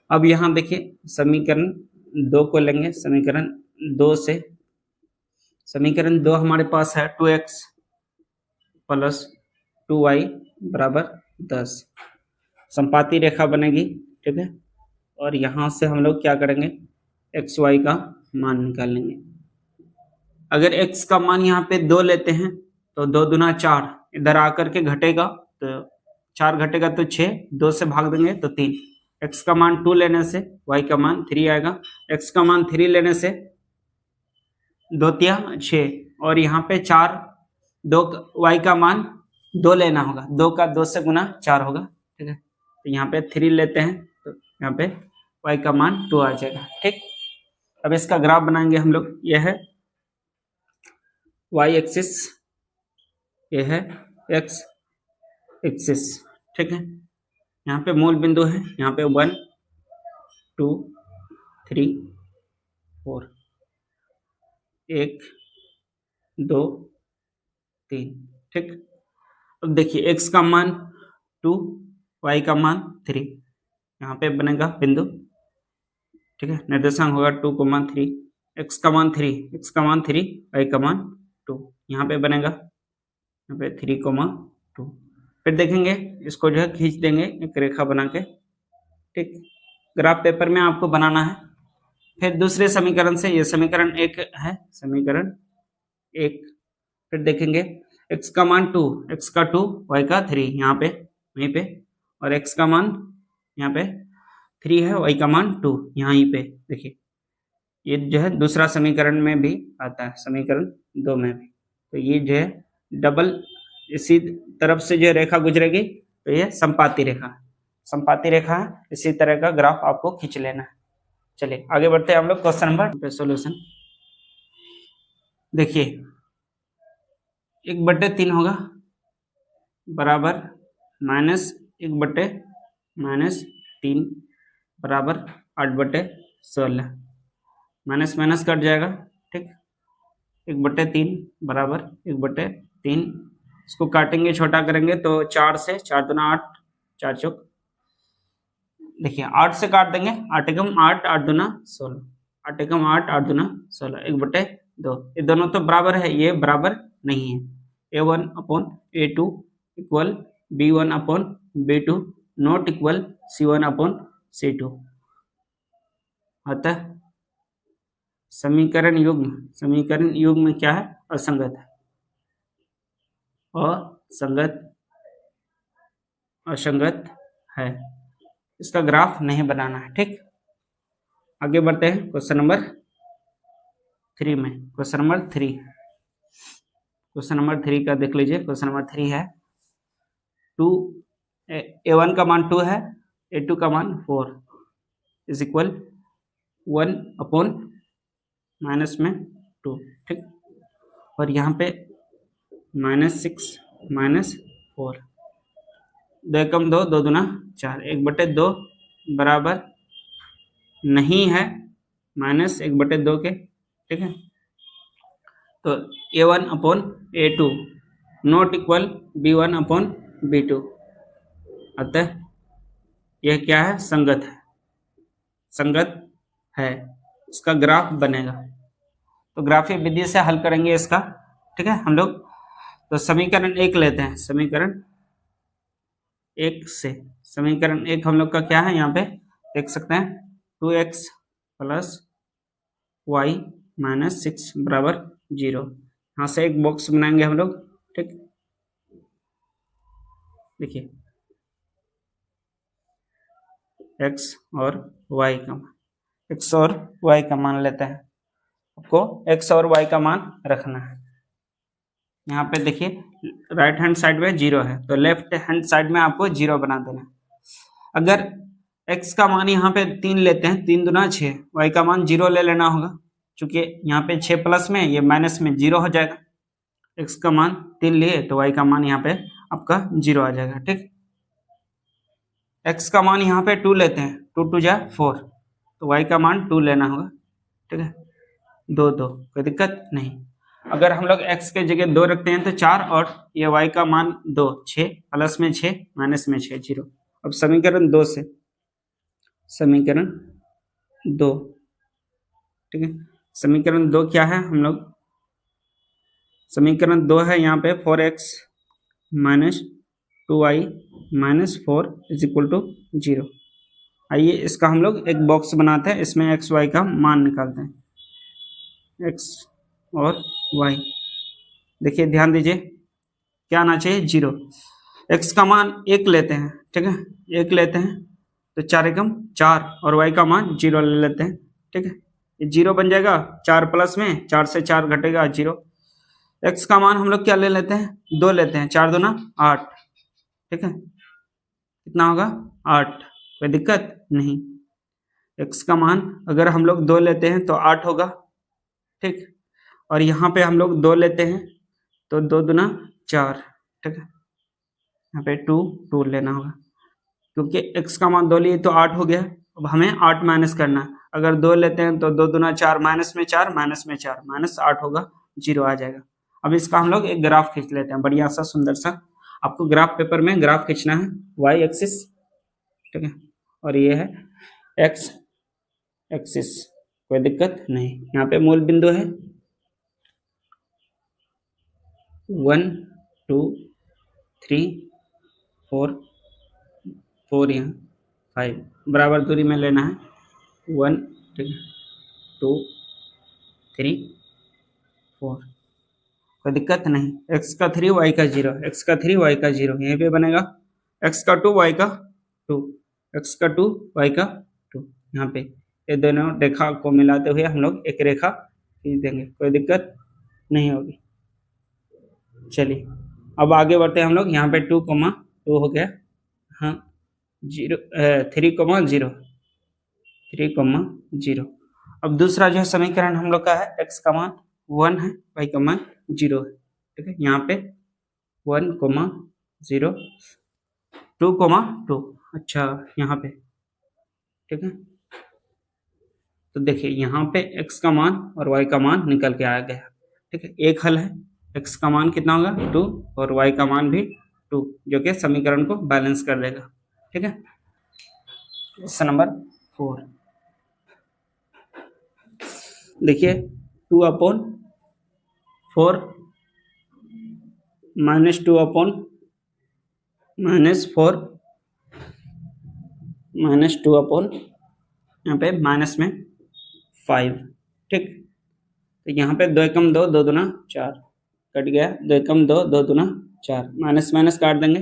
अब यहाँ देखिए, समीकरण 2 को लेंगे। समीकरण 2 से, समीकरण 2 हमारे पास है 2x + 2y = 10। संपाती रेखा बनेगी, ठीक है। और यहाँ से हम लोग क्या करेंगे? एक्स वाई का मान निकाल लेंगे। अगर x का मान यहाँ पे 2 लेते हैं तो 2 दूना 4, इधर आकर के घटेगा तो 4 घटेगा तो 6, 2 से भाग देंगे तो 3। x का मान 2 लेने से y का मान 3 आएगा। x का मान 3 लेने से 2 तिया 6 और यहाँ पे 4, 2 y का मान 2 लेना होगा, 2 का 2 से गुना 4 होगा, ठीक है। तो यहाँ पे 3 लेते हैं तो यहाँ पे y का मान 2 आ जाएगा, ठीक। अब इसका ग्राफ बनाएंगे हम लोग। यह है y एक्सिस, यह है x एक्सिस, ठीक है। यहाँ पे मूल बिंदु है, यहाँ पे 1 2 3 4, 1 2 3, ठीक। अब देखिए x का मान 2, y का मान 3, यहाँ पे बनेगा बिंदु, ठीक है। निर्देशांक होगा 2, 3, x का मान 3, x का मान 3, y का मान 2, यहाँ पे बनेगा यहाँ पे 3, 2। फिर देखेंगे इसको जो है खींच देंगे एक रेखा बना के, ठीक। ग्राफ पेपर में आपको बनाना है। फिर दूसरे समीकरण से, ये समीकरण 1 है, समीकरण 1। फिर देखेंगे x का मान 2, x का 2, y का 3, यहाँ पे वहीं पे, और x का मान यहाँ पे 3 है, y का मान 2 यहीं पे। देखिए ये जो है दूसरा समीकरण में भी आता है, समीकरण 2 में भी। तो ये जो है डबल इसी तरफ से जो रेखा गुजरेगी तो ये संपाती रेखा, संपाती रेखा है। इसी तरह का ग्राफ आपको खींच लेना है। चलिए आगे बढ़ते हैं हम लोग क्वेश्चन नंबर पे सॉल्यूशन। देखिए 1/3 होगा बराबर -1/-3 बराबर 8/16, माइनस माइनस कट जाएगा, ठीक। 1/3 बराबर 1/3, इसको काटेंगे, छोटा करेंगे तो 4 से 4 दूना 8, 4 चौक, देखिए 8 से काट देंगे, 8 एकम 8, 8 दूना 16, 8 एकम 8, 8 दूना 16, 1/2। ये दोनों तो बराबर है, ये बराबर नहीं है। A1/A2 equal B1/B2 not equal C1/C2। अतः समीकरण युग्म क्या है? असंगत है, असंगत है। इसका ग्राफ नहीं बनाना है, ठीक। आगे बढ़ते हैं क्वेश्चन नंबर 3 में। क्वेश्चन नंबर 3 का देख लीजिए। क्वेश्चन नंबर 3 है 2, A1 का मान 2 है, A2 का मान 4 इज इक्वल 1/-2, ठीक। और यहाँ पे -6 -4, 2 एकम 2, 2 दूना 4, 1/2 बराबर नहीं है -1/2 के, ठीक है। तो A1/A2 नॉट इक्वल B1/B2, अतः यह क्या है? संगत है। इसका ग्राफ बनेगा। तो ग्राफीय विधि से हल करेंगे इसका, ठीक है हम लोग। तो समीकरण 1 लेते हैं। समीकरण 1 हम लोग का क्या है? यहाँ पे देख सकते हैं 2x + y - 6 बराबर 0। यहाँ से एक बॉक्स बनाएंगे हम लोग, ठीक। देखिए x और y का मान लेते हैं। आपको x और y का मान रखना है। यहाँ पे देखिए राइट हैंड साइड में 0 है, तो लेफ्ट हैंड साइड में आपको 0 बना देना है। अगर x का मान यहाँ पे 3 लेते हैं, 3 दूना 6, y का मान 0 ले लेना होगा, क्योंकि यहाँ पे 6 प्लस में, ये माइनस में 0 हो जाएगा। x का मान 3 लिए तो y का मान यहाँ पे आपका 0 आ जाएगा, ठीक। x का मान यहाँ पे 2 लेते हैं, 2 2 जा 4, तो y का मान 2 लेना होगा, ठीक है। 2 2 कोई दिक्कत नहीं। अगर हम लोग x के जगह 2 रखते हैं तो 4, और ये y का मान 2, 6 प्लस में 6 माइनस में 6, 0। अब समीकरण 2 से, समीकरण 2, ठीक है। समीकरण 2 क्या है? हम लोग समीकरण 2 है यहाँ पे 4x - 2y - 4 is equal to 0। आइए इसका हम लोग एक बॉक्स बनाते हैं, इसमें x y का मान निकालते हैं, x और y। देखिए ध्यान दीजिए क्या आना चाहिए, 0। x का मान 1 लेते हैं, ठीक है, 1 लेते हैं तो 4 एकम 4 और y का मान 0 ले लेते हैं, ठीक है, ये 0 बन जाएगा, 4 प्लस में 4 से 4 घटेगा 0। x का मान हम लोग क्या ले लेते हैं, 2 लेते हैं, 4 दूना 8, ठीक है, कितना होगा 8, कोई दिक्कत नहीं। x का मान अगर हम लोग 2 लेते हैं तो 8 होगा, ठीक, और यहाँ पे हम लोग 2 लेते हैं तो 2 दूना 4, ठीक है, यहाँ पे 2 लेना होगा क्योंकि x का मान 2 लिए तो 8 हो गया। अब हमें 8 माइनस करना है, अगर 2 लेते हैं तो 2 दूना 4, माइनस में 4, माइनस में 4, माइनस 8 होगा, 0 आ जाएगा। अब इसका हम लोग एक ग्राफ खींच लेते हैं, बढ़िया सा सुंदर सा। आपको ग्राफ पेपर में ग्राफ खींचना है, y एक्सिस, ठीक है, और ये है x एक्सिस, कोई दिक्कत नहीं। यहाँ पे मूल बिंदु है 1 2 3 4 4, यहाँ 5 बराबर दूरी में लेना है, 1 ठीक है 2 3 4, कोई दिक्कत नहीं। x का 3 y का 0, x का 3 y का 0 यहीं पे बनेगा, x का 2 y का 2, x का 2 y का 2, यहाँ पे ये दोनों रेखा को मिलाते हुए हम लोग एक रेखा खींच देंगे, कोई दिक्कत नहीं होगी। चलिए अब आगे बढ़ते हैं हम लोग, यहाँ पे 2, 2 हो गया, हाँ 0 3, 0 3, 0। अब दूसरा जो समीकरण हम लोग का है, x का मान 1 है, y का मान 0 है, ठीक है, यहाँ पे 1, 0 2, 2, अच्छा यहाँ पे, ठीक है, तो देखिए यहाँ पे x का मान और y का मान निकल के आ गया, ठीक है, एक हल है, x का मान कितना होगा 2 और y का मान भी 2, जो कि समीकरण को बैलेंस कर देगा, ठीक है। क्वेश्चन नंबर 4 देखिए, 2/4 -2/-4 -2/, यहाँ पे माइनस में 5, ठीक, तो यहाँ पे 2 एकम 2, 2 दूना 4 कट गया, 2 एकम 2, 2 दूना 4, माइनस माइनस काट देंगे,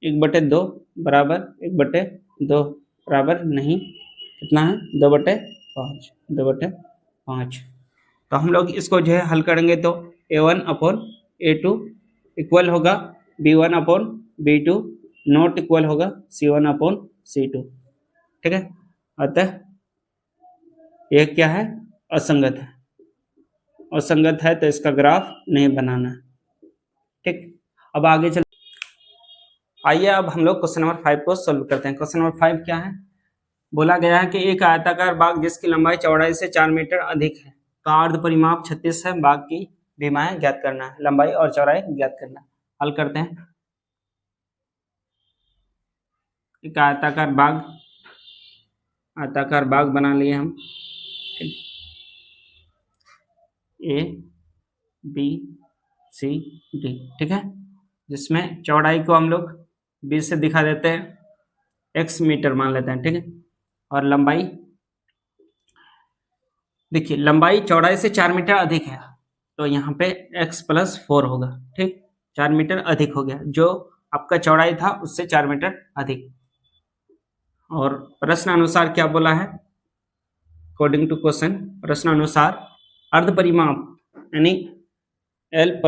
1/2 बराबर 1/2 बराबर नहीं, कितना है 2/5, 2/5। तो हम लोग इसको जो है हल करेंगे तो a1/a2 इक्वल होगा b1/b2 नॉट इक्वल होगा c1/c2, ठीक है, अतः यह क्या है, असंगत है, असंगत है तो इसका ग्राफ नहीं बनाना है, ठीक। अब आगे चल, आइए अब हम लोग क्वेश्चन नंबर 5 को सोल्व करते हैं। क्वेश्चन नंबर 5 क्या है, बोला गया है कि एक आयताकार बाग जिसकी लंबाई चौड़ाई से 4 मीटर अधिक है का अर्ध परिमाप 36 है, बाग की भीमाएं ज्ञात करना है, लंबाई और चौड़ाई ज्ञात करना है। हल करते हैं। एक आयताकार बाग बना लिए हम, ए बी सी डी, ठीक है, जिसमें चौड़ाई को हम लोग 20 से दिखा देते हैं, x मीटर मान लेते हैं, ठीक है, और लंबाई देखिए, लंबाई चौड़ाई से 4 मीटर अधिक है तो यहाँ पे x + 4 होगा, ठीक, 4 मीटर अधिक हो गया, जो आपका चौड़ाई था उससे 4 मीटर अधिक। और प्रश्न अनुसार क्या बोला है, अकॉर्डिंग टू क्वेश्चन, प्रश्न अनुसार अर्ध परिमाप यानी l +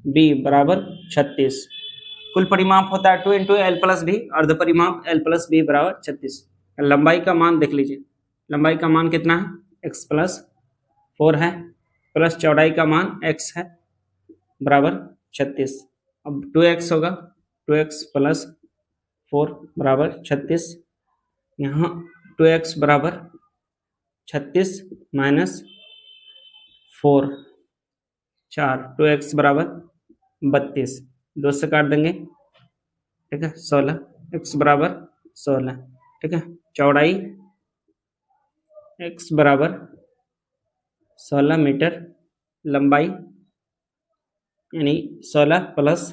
b बराबर 36, कुल परिमाप होता है 2 × l + b, अर्ध परिमाप l + b बराबर 36। लंबाई का मान देख लीजिए, लंबाई का मान कितना है, x + 4 है, प्लस चौड़ाई का मान x है बराबर 36। अब 2x होगा, 2x + 4 बराबर 36, यहाँ 2x बराबर 36 - 4 4, 2x बराबर 32, 2 से काट देंगे, ठीक है, 16, x बराबर 16, ठीक है, चौड़ाई x बराबर 16 मीटर, लंबाई यानी 16 +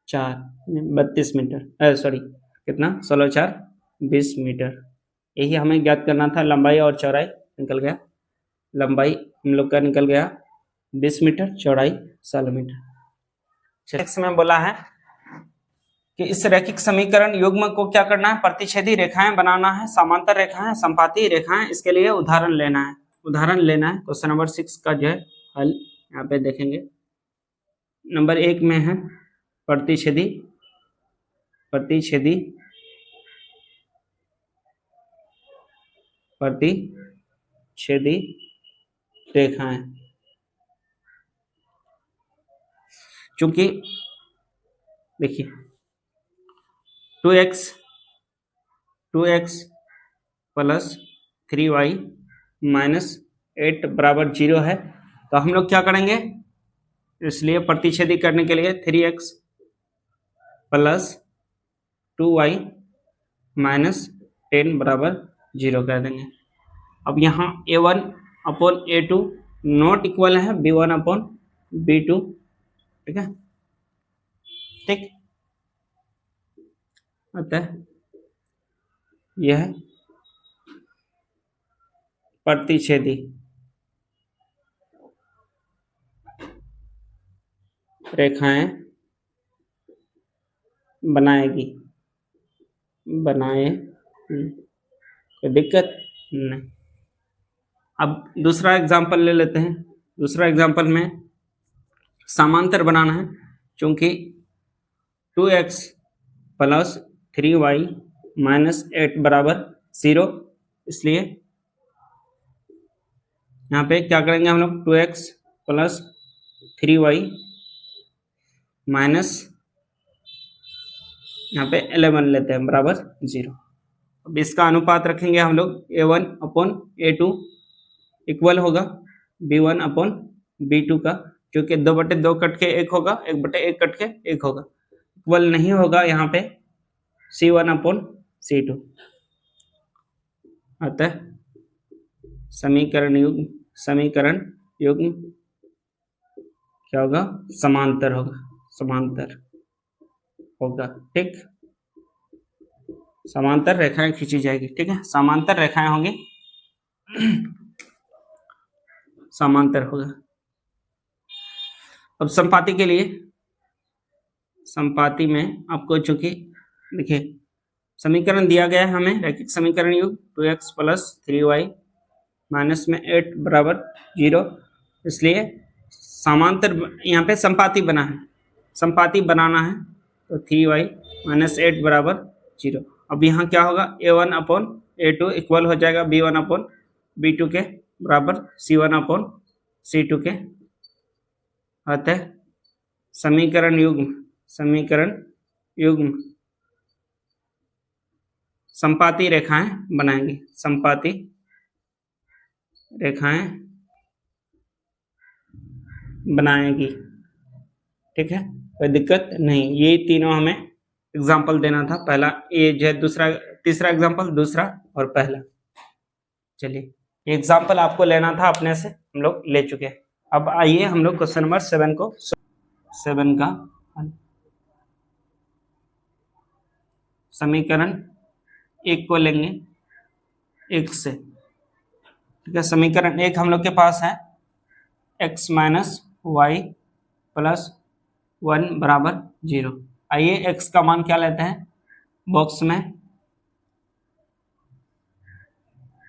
4 32 मीटर, सॉरी कितना, 16 × 4 20 मीटर। यही हमें ज्ञात करना था, लंबाई और चौड़ाई निकल गया, लंबाई हम लोग का निकल गया 20 मीटर, चौड़ाई 16 मीटर। एक्स में बोला है कि इस रैखिक समीकरण युग्म को क्या करना है, प्रतिच्छेदी रेखाएं बनाना है, समांतर रेखाएं, संपाती रेखाएं, इसके लिए उदाहरण लेना है। उदाहरण लेना है। क्वेश्चन नंबर 6 का जो है हल यहाँ पे देखेंगे। नंबर 1 में है प्रतिच्छेदी प्रतिच्छेदी प्रतिच्छेदी रेखाएं। चूंकि देखिए 2x प्लस 3y माइनस 8 बराबर 0 है, तो हम लोग क्या करेंगे, इसलिए प्रतिच्छेदी करने के लिए 3x प्लस 2y माइनस 10 बराबर 0 कर देंगे। अब यहाँ a1 upon a2 not equal है b1 अपॉन b2, ठीक है। ठीक, अतः यह प्रतिच्छेदी रेखाएं बनाएगी, कोई दिक्कत नहीं। अब दूसरा एग्जांपल ले लेते हैं। दूसरा एग्जांपल में समांतर बनाना है। चूंकि 2x प्लस 3y माइनस 8 बराबर 0, इसलिए यहाँ पे क्या करेंगे हम लोग, 2x प्लस 3y माइनस यहाँ पे 11 लेते हैं बराबर 0। अब इसका अनुपात रखेंगे हम लोग a1 अपॉन a2 इक्वल होगा b1 अपॉन b2 का, क्योंकि 2/2 कट के 1 होगा, 1/1 कट के 1 होगा। इक्वल नहीं होगा यहाँ पे c1 अपॉन c2, अतः समीकरण युग्म क्या होगा, समांतर होगा। ठीक, समांतर रेखाएं खींची जाएगी। ठीक है, समांतर रेखाएं होंगी, समांतर होगा। अब संपाती के लिए, संपाती में आपको चूंकि देखिए समीकरण दिया गया है हमें, रैखिक समीकरण युग्म 2x प्लस 3y माइनस में 8 बराबर 0, इसलिए समांतर यहाँ पे संपाती बना है, संपाती बनाना है, तो 3y माइनस 8 बराबर 0। अब यहाँ क्या होगा, a1 अपॉन a2 इक्वल हो जाएगा b1 अपॉन b2 के बराबर c1 अपॉन c2 के। अतः समीकरण युग्म संपाती रेखाएं बनाएंगे, संपाती रेखाएं बनाएगी। ठीक है, कोई दिक्कत नहीं। ये तीनों हमें एग्जाम्पल देना था, पहला ये जो है, दूसरा तीसरा एग्जाम्पल, दूसरा और पहला। चलिए, ये एग्जाम्पल आपको लेना था, अपने से हम लोग ले चुके हैं। अब आइए हम लोग क्वेश्चन नंबर 7 को, 7 का समीकरण 1 को लेंगे 1 से। ठीक है, समीकरण 1 हम लोग के पास है x माइनस वाई प्लस 1 बराबर 0। आइए x का मान क्या लेते हैं, बॉक्स में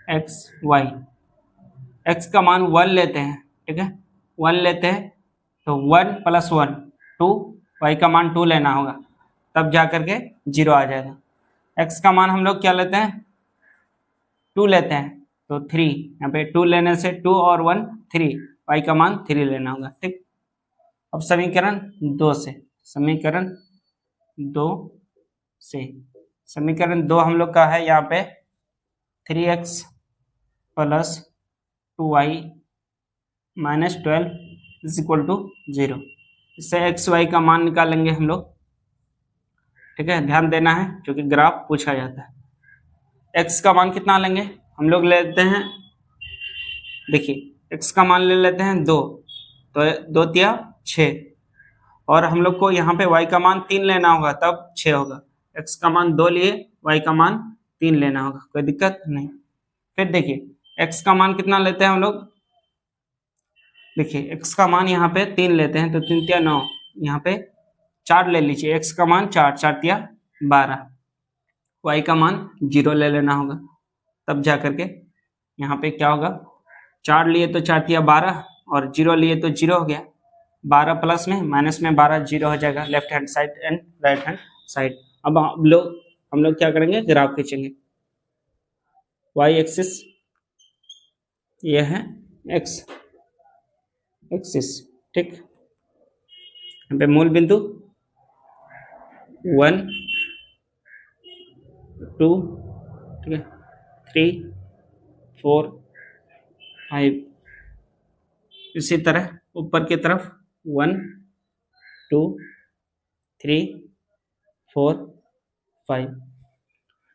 x का मान 1 लेते हैं। ठीक है, 1 लेते हैं, तो 1 प्लस 1 2, y का मान 2 लेना होगा, तब जा करके 0 आ जाएगा। x का मान हम लोग क्या लेते हैं, 2 लेते हैं, तो 3, यहाँ पे 2 लेने से 2 और 1 3, y का मान 3 लेना होगा। ठीक, अब समीकरण 2 हम लोग का है यहाँ पे 3x plus 2y minus 12 is equal to 0। इससे एक्स वाई का मान निकालेंगे हम लोग। ठीक है, ध्यान देना है क्योंकि ग्राफ पूछा जाता है। x का मान कितना लेंगे हम लोग, लेते हैं, देखिए x का मान ले लेते हैं 2, तो 2 तिया 6, और हम लोग को यहाँ पे y का मान 3 लेना होगा, तब 6 होगा। x का मान 2 लिए, y का मान 3 लेना होगा, कोई दिक्कत नहीं। फिर देखिए x का मान कितना लेते हैं हम लोग, देखिए x का मान यहाँ पे 3 लेते हैं, तो 3 तिया 9, यहाँ पे 4 ले लीजिए, x का मान 4, 4 तिया 12, y का मान 0 ले लेना होगा, तब जा करके यहाँ पे क्या होगा, 4 लिए तो 4 तिया 12 और 0 लिए तो 0 हो गया, 12 प्लस में माइनस में 12 0 हो जाएगा left hand side and right hand side. अब हम लोग क्या करेंगे, ग्राफ खींचेंगे। y एक्सिस ये है x एक्सिस, ठीक। यहाँ पे मूल बिंदु 1 2, ठीक है, 3 4 5, इसी तरह ऊपर की तरफ 1 2 3 4 5,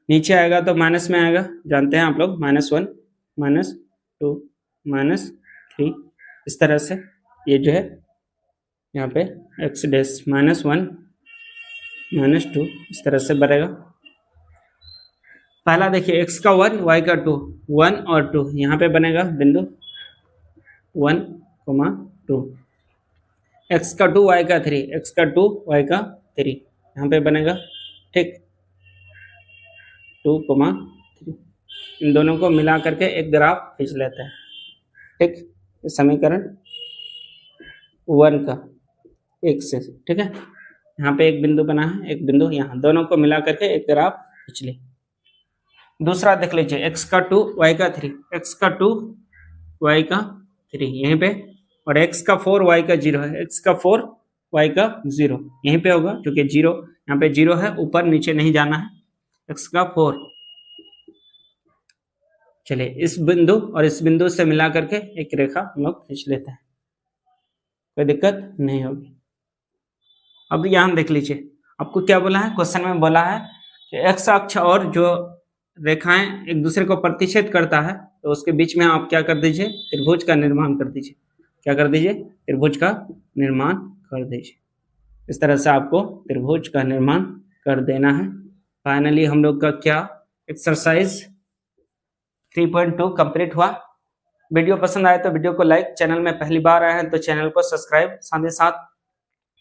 नीचे आएगा तो माइनस में आएगा, जानते हैं आप लोग, -1 -2 -3, इस तरह से ये जो है यहाँ पे x डैश -1 -2 इस तरह से बढ़ेगा। पहला देखिए x का 1 y का 2, 1 और 2 यहाँ पे बनेगा बिंदु 1, 2, x का 2 y का 3, x का 2 y का 3 यहाँ पे बनेगा, ठीक, 2, 3, इन दोनों को मिला करके एक ग्राफ खींच लेते हैं, ठीक, समीकरण 1 का एक से, ठीक है, यहाँ पे एक बिंदु बना है, एक बिंदु यहाँ, दोनों को मिला करके एक ग्राफ खींच ले। दूसरा देख लीजिए, x का 2 y का 3, x का 2 y का 3 यहीं पे, और x का 4 y का 0 है, x का 4 y का 0 यहीं पे होगा, क्योंकि 0 यहाँ पे 0 है, ऊपर नीचे नहीं जाना है, x का 4। चलिए इस बिंदु और इस बिंदु से मिला करके एक रेखा हम लोग खींच लेते हैं, कोई दिक्कत नहीं होगी। अब यहाँ देख लीजिए, आपको क्या बोला है, क्वेश्चन में बोला है कि x अक्ष और जो रेखाएं एक दूसरे को प्रतिच्छेद करता है, तो उसके बीच में आप क्या कर दीजिए, त्रिभुज का निर्माण कर दीजिए। क्या कर दीजिए, त्रिभुज का निर्माण कर दीजिए। इस तरह से आपको त्रिभुज का निर्माण कर देना है। फाइनली हम लोग का क्या एक्सरसाइज 3.2 कंप्लीट हुआ। वीडियो पसंद आए तो वीडियो को लाइक, चैनल में पहली बार आए हैं तो चैनल को सब्सक्राइब, साथ ही साथ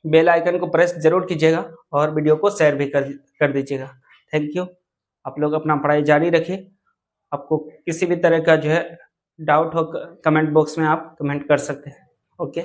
बेल आइकन को प्रेस जरूर कीजिएगा और वीडियो को शेयर भी कर दीजिएगा। Thank you. आप लोग अपना पढ़ाई जारी रखिए। आपको किसी भी तरह का जो है डाउट हो, कमेंट बॉक्स में आप कमेंट कर सकते हैं। ओके।